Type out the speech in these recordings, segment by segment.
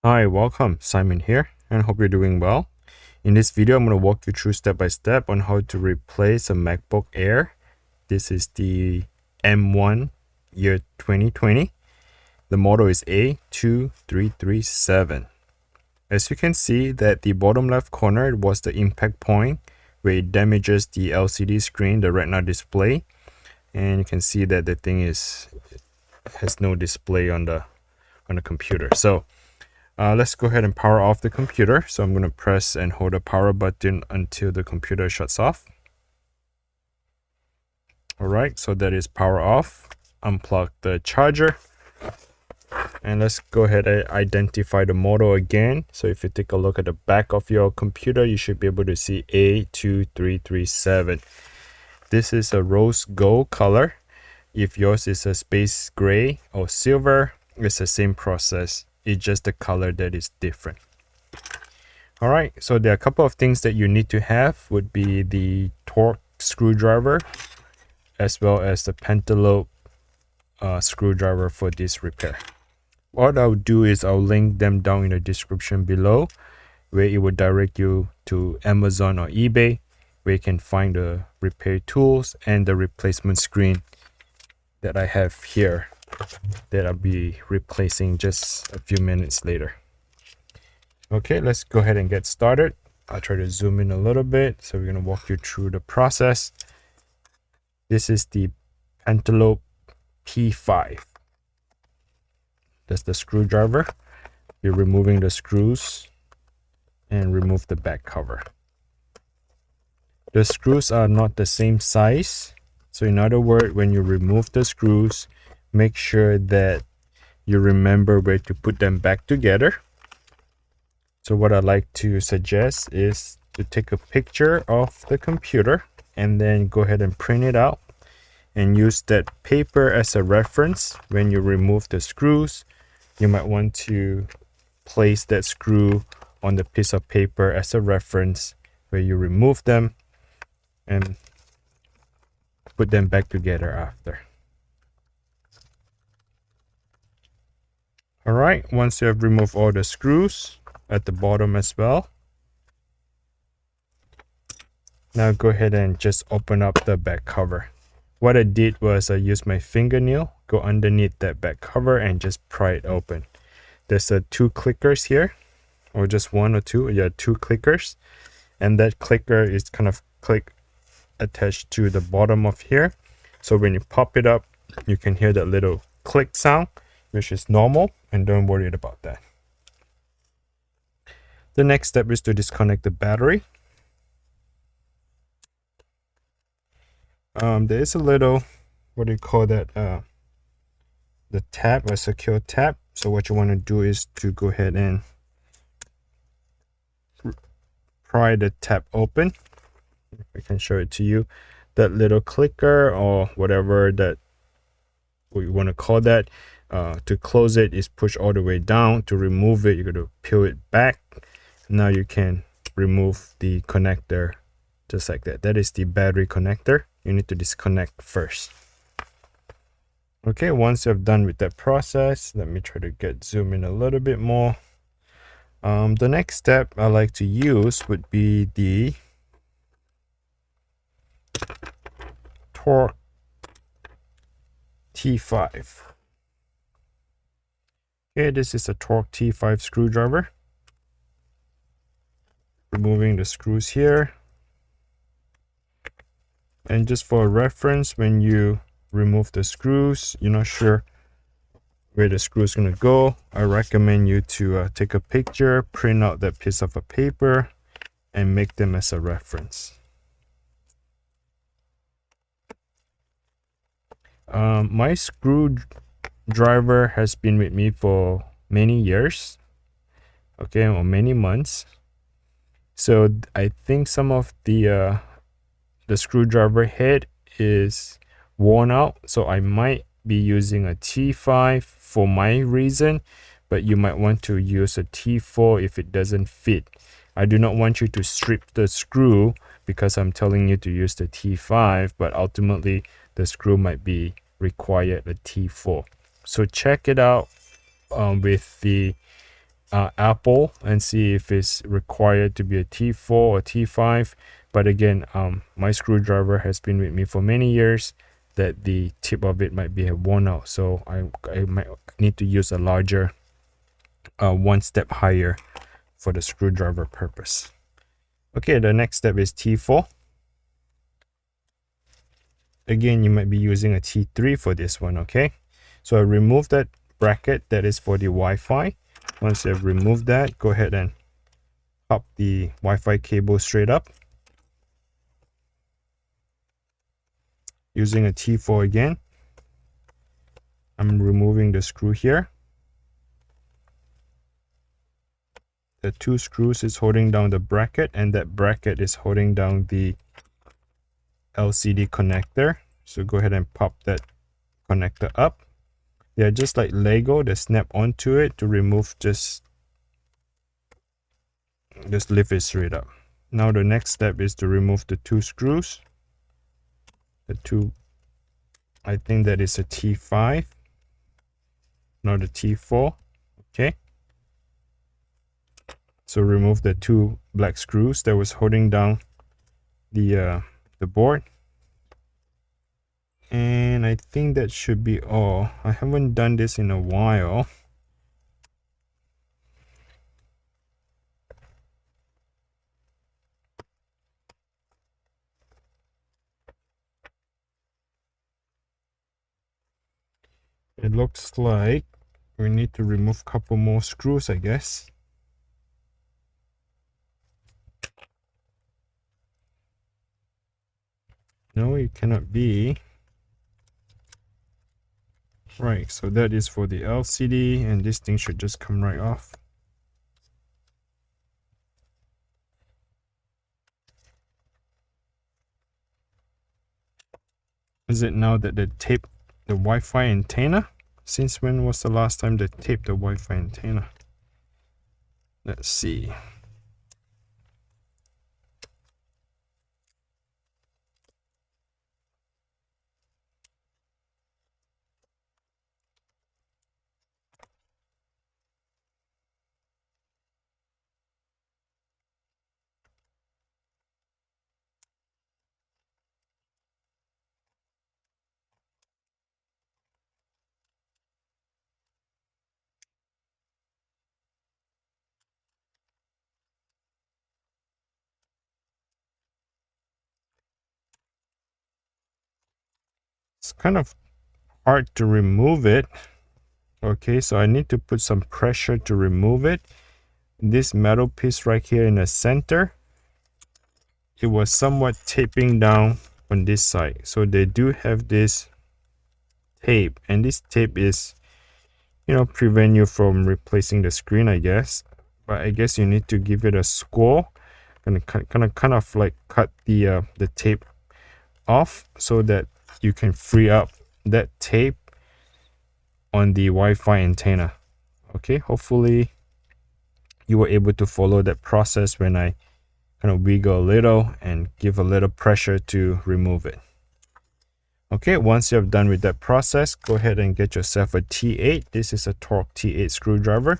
Hi, welcome. Simon here, and hope you're doing well. In this video, I'm going to walk you through step by step on how to replace a MacBook Air. This is the M1 year 2020. The model is A2337. As you can see, that the bottom left corner was the impact point where it damages the LCD screen, the retina display, and you can see that the thing has no display on the computer. So let's go ahead and power off the computer. So I'm going to press and hold the power button until the computer shuts off. Alright, so that is power off. Unplug the charger. And let's go ahead and identify the model again. So if you take a look at the back of your computer, you should be able to see A2337. This is a rose gold color. If yours is a space gray or silver, it's the same process. It's just the color that is different. All right, so there are a couple of things that you need to have would be the torque screwdriver as well as the Pentalobe screwdriver for this repair. What I'll do is I'll link them down in the description below, where it will direct you to Amazon or eBay, where you can find the repair tools and the replacement screen that I have here that I'll be replacing just a few minutes later. Okay, let's go ahead and get started. I'll try to zoom in a little bit. So we're going to walk you through the process. This is the Pentalobe P5. That's the screwdriver. You're removing the screws and remove the back cover. The screws are not the same size. So in other words, when you remove the screws, make sure that you remember where to put them back together. So what I like to suggest is to take a picture of the computer and then go ahead and print it out and use that paper as a reference. When you remove the screws, you might want to place that screw on the piece of paper as a reference where you remove them and put them back together after. Alright, once you have removed all the screws at the bottom as well, now go ahead and just open up the back cover. What I did was I used my fingernail, go underneath that back cover and just pry it open. There's two clickers here, or just one or two. Yeah, two clickers. And that clicker is kind of attached to the bottom of here. So when you pop it up, you can hear that little click sound, which is normal, and don't worry about that. The next step is to disconnect the battery. There is a little, what do you call that, the tab, a secure tab. So what you want to do is to go ahead and pry the tab open. If I can show it to you, that little clicker or whatever that we want to call that, to close it is push all the way down. To remove it, you're going to peel it back. Now you can remove the connector just like that. That is the battery connector. You need to disconnect first. Okay, once you've done with that process, let me try to zoom in a little bit more. The next step I like to use would be the torque T5. Okay, this is a torque T5 screwdriver. Removing the screws here. And just for reference, when you remove the screws, you're not sure where the screw is going to go, I recommend you to take a picture, print out that piece of a paper, and make them as a reference. My screwdriver has been with me for many years, okay, or many months. So I think some of the screwdriver head is worn out, so I might be using a T5 for my reason, but you might want to use a T4 if it doesn't fit. I do not want you to strip the screw because I'm telling you to use the T5, but ultimately the screw might be required a T4. So check it out with the Apple and see if it's required to be a T4 or T5. But again, my screwdriver has been with me for many years that the tip of it might be worn out, so I might need to use a larger one step higher for the screwdriver purpose. Okay, the next step is T4. Again, you might be using a T3 for this one. Okay, so I remove that bracket that is for the Wi-Fi. Once I've removed that, go ahead and pop the Wi-Fi cable straight up. Using a T4 again, I'm removing the screw here. The two screws is holding down the bracket, and that bracket is holding down the LCD connector. So go ahead and pop that connector up. They're just like Lego. They snap onto it. To remove, just lift it straight up. Now the next step is to remove the two screws. The two, I think that is a T5, not a T4. Okay. So remove the two black screws that was holding down the board. And I think that should be all. I haven't done this in a while. It looks like we need to remove a couple more screws, I guess. No, it cannot be. Right, so that is for the LCD, and this thing should just come right off. Is it now that they taped the Wi-Fi antenna? Since when was the last time they taped the Wi-Fi antenna? Let's see. It's kind of hard to remove it. Okay, so I need to put some pressure to remove it. This metal piece right here in the center, it was somewhat taping down on this side. So they do have this tape, and this tape is, you know, prevent you from replacing the screen, I guess. But I guess you need to give it a score and kind of like cut the tape off so that you can free up that tape on the Wi-Fi antenna. Okay, hopefully you were able to follow that process when I kind of wiggle a little and give a little pressure to remove it. Okay, once you have done with that process, go ahead and get yourself a T8. This is a Torque T8 screwdriver.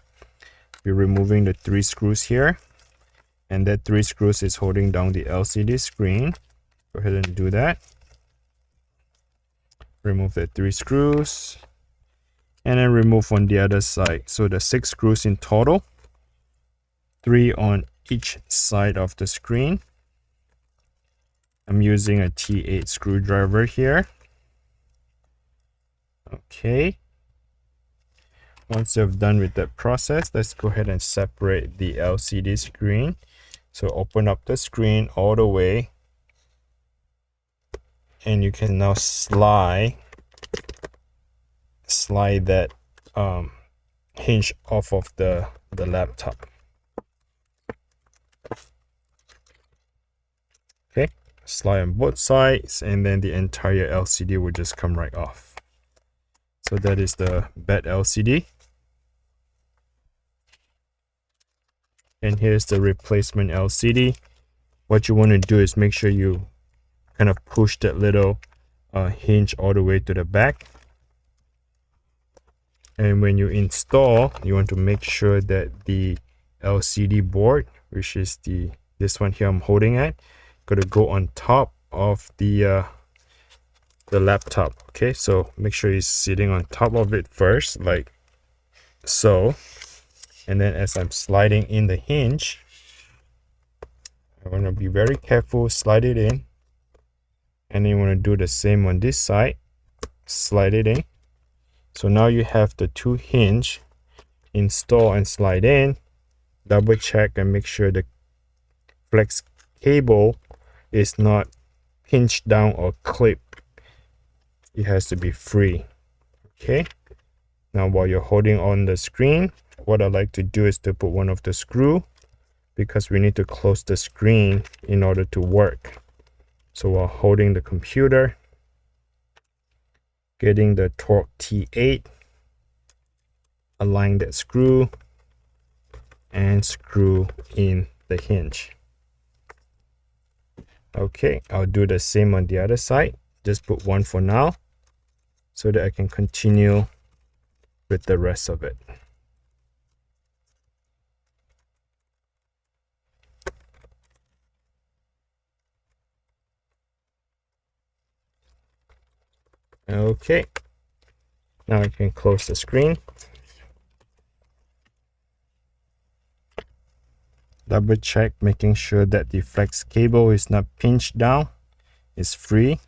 You're removing the 3 screws here, and that 3 screws is holding down the LCD screen. Go ahead and do that. Remove the 3 screws, and then remove on the other side. So the 6 screws in total, 3 on each side of the screen. I'm using a T8 screwdriver here. Okay. Once you've done with that process, let's go ahead and separate the LCD screen. So open up the screen all the way, and you can now slide that hinge off of the laptop. Okay, slide on both sides, and then the entire LCD will just come right off. So that is the bad LCD. And here's the replacement LCD. What you want to do is make sure you kind of push that little hinge all the way to the back. And when you install, you want to make sure that the LCD board, which is this one here I'm holding at, got to go on top of the laptop. Okay, so make sure it's sitting on top of it first, like so. And then as I'm sliding in the hinge, I want to be very careful, slide it in. And then you want to do the same on this side, slide it in. So now you have the two hinge, install and slide in, double check and make sure the flex cable is not pinched down or clipped. It has to be free. Okay, now while you're holding on the screen, what I like to do is to put one of the screw, because we need to close the screen in order to work. So while holding the computer, getting the torque T8, align that screw and screw in the hinge. Okay, I'll do the same on the other side. Just put one for now so that I can continue with the rest of it. Okay, now I can close the screen. Double check, making sure that the flex cable is not pinched down, is free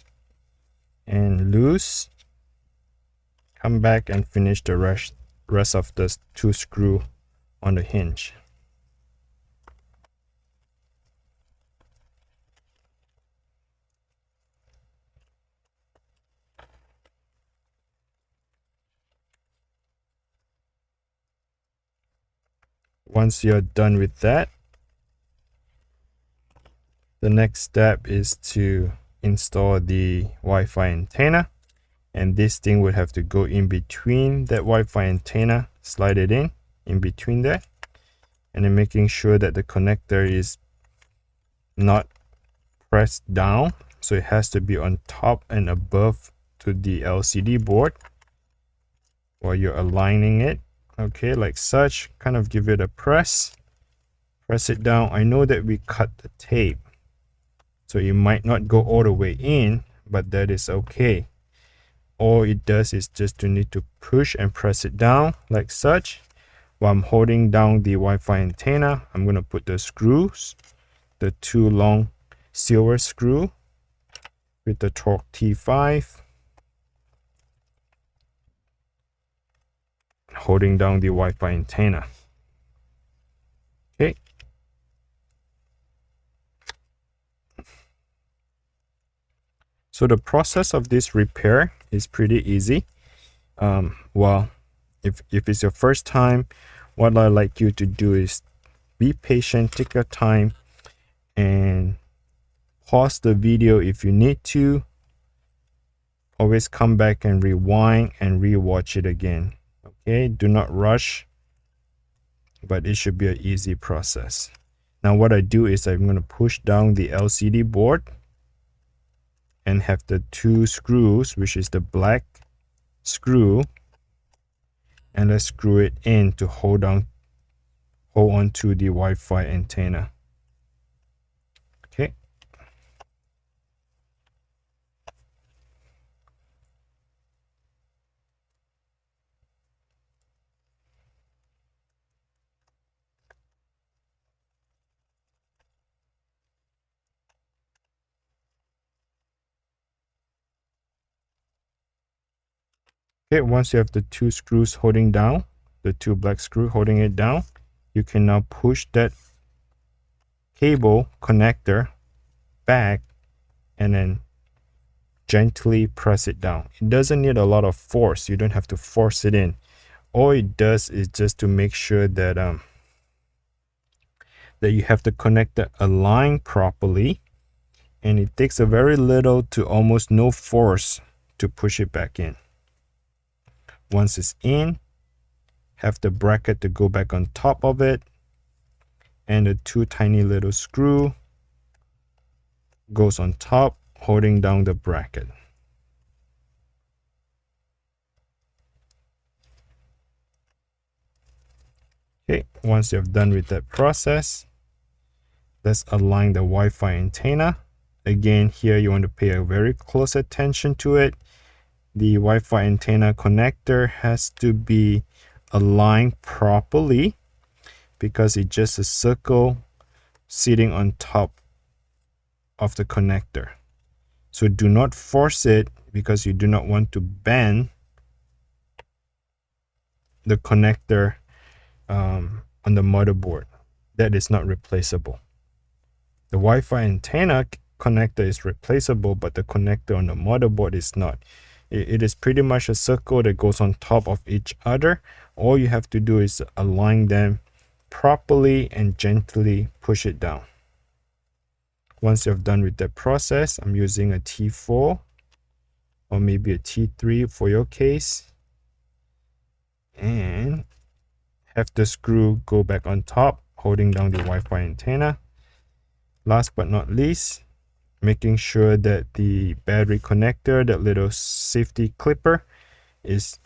and loose. Come back and finish the rest of the two screw on the hinge. Once you're done with that, the next step is to install the Wi-Fi antenna, and this thing would have to go in between that Wi-Fi antenna, slide it in between there, and then making sure that the connector is not pressed down, so it has to be on top and above to the LCD board while you're aligning it. Okay, like such. Kind of give it a press it down. I know that we cut the tape, so it might not go all the way in, but that is okay. All it does is just to need to push and press it down like such. While I'm holding down the Wi-Fi antenna, I'm going to put the screws, the two long silver screw with the torque T5, holding down the Wi-Fi antenna. Okay. So the process of this repair is pretty easy. Well, if it's your first time, what I like you to do is be patient, take your time, and pause the video if you need to. Always come back and rewind and rewatch it again. Okay, do not rush, but it should be an easy process. Now what I do is I'm going to push down the LCD board and have the two screws, which is the black screw, and let's screw it in to hold on to the Wi-Fi antenna. Okay. Okay, once you have the two screws holding down, the two black screw holding it down, you can now push that cable connector back and then gently press it down. It doesn't need a lot of force. You don't have to force it in. All it does is just to make sure that that you have the connector aligned properly, and it takes a very little to almost no force to push it back in. Once it's in, have the bracket to go back on top of it, and the two tiny little screw goes on top, holding down the bracket. Okay, once you've done with that process, let's align the Wi-Fi antenna. Again, here you want to pay a very close attention to it. The Wi-Fi antenna connector has to be aligned properly because it's just a circle sitting on top of the connector. So do not force it because you do not want to bend the connector on the motherboard. That is not replaceable. The Wi-Fi antenna connector is replaceable, but the connector on the motherboard is not. It is pretty much a circle that goes on top of each other. All you have to do is align them properly and gently push it down. Once you've done with that process, I'm using a T4 or maybe a T3 for your case, and have the screw go back on top, holding down the Wi-Fi antenna. Last but not least, making sure that the battery connector, that little safety clipper, is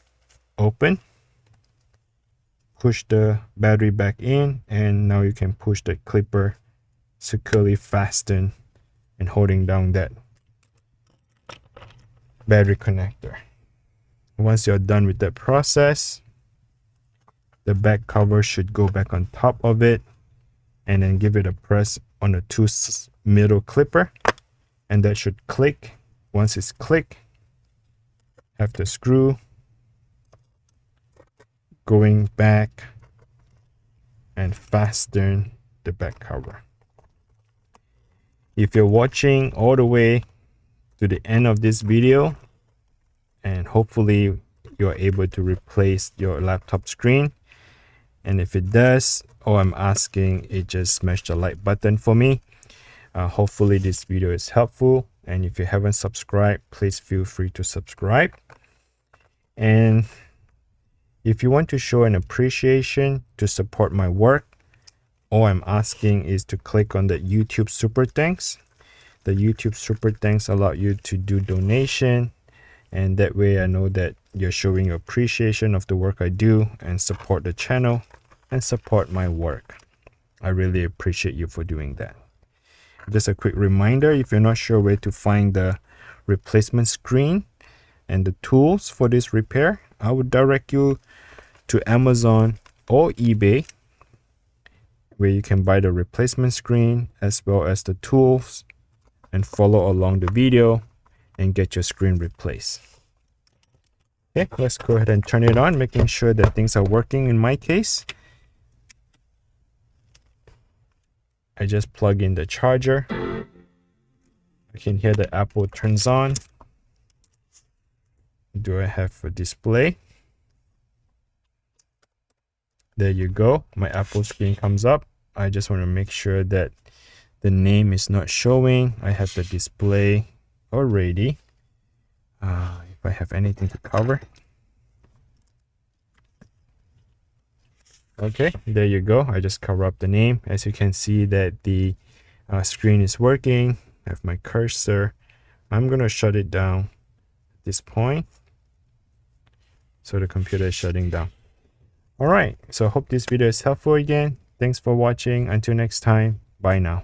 open. Push the battery back in, and now you can push the clipper securely fastened and holding down that battery connector. Once you're done with that process, the back cover should go back on top of it, and then give it a press on the two middle clipper, and that should click. Once it's clicked, have the screw going back and fasten the back cover. If you're watching all the way to the end of this video, and hopefully you're able to replace your laptop screen, and if it does, all I'm asking is just smash the like button for me. Hopefully this video is helpful, and if you haven't subscribed, please feel free to subscribe. And if you want to show an appreciation to support my work, all I'm asking is to click on the YouTube Super Thanks. The YouTube Super Thanks allow you to do donation, and that way I know that you're showing your appreciation of the work I do and support the channel and support my work. I really appreciate you for doing that. Just a quick reminder, if you're not sure where to find the replacement screen and the tools for this repair, I would direct you to Amazon or eBay, where you can buy the replacement screen as well as the tools, and follow along the video and get your screen replaced. Okay, let's go ahead and turn it on, making sure that things are working in my case. I just plug in the charger. I can hear the Apple turns on. Do I have a display? There you go. My Apple screen comes up. I just want to make sure that the name is not showing. I have the display already. If I have anything to cover. Okay, there you go. I just cover up the name. As you can see that the screen is working. I have my cursor. I'm going to shut it down at this point. So the computer is shutting down. All right, so I hope this video is helpful again. Thanks for watching. Until next time, bye now.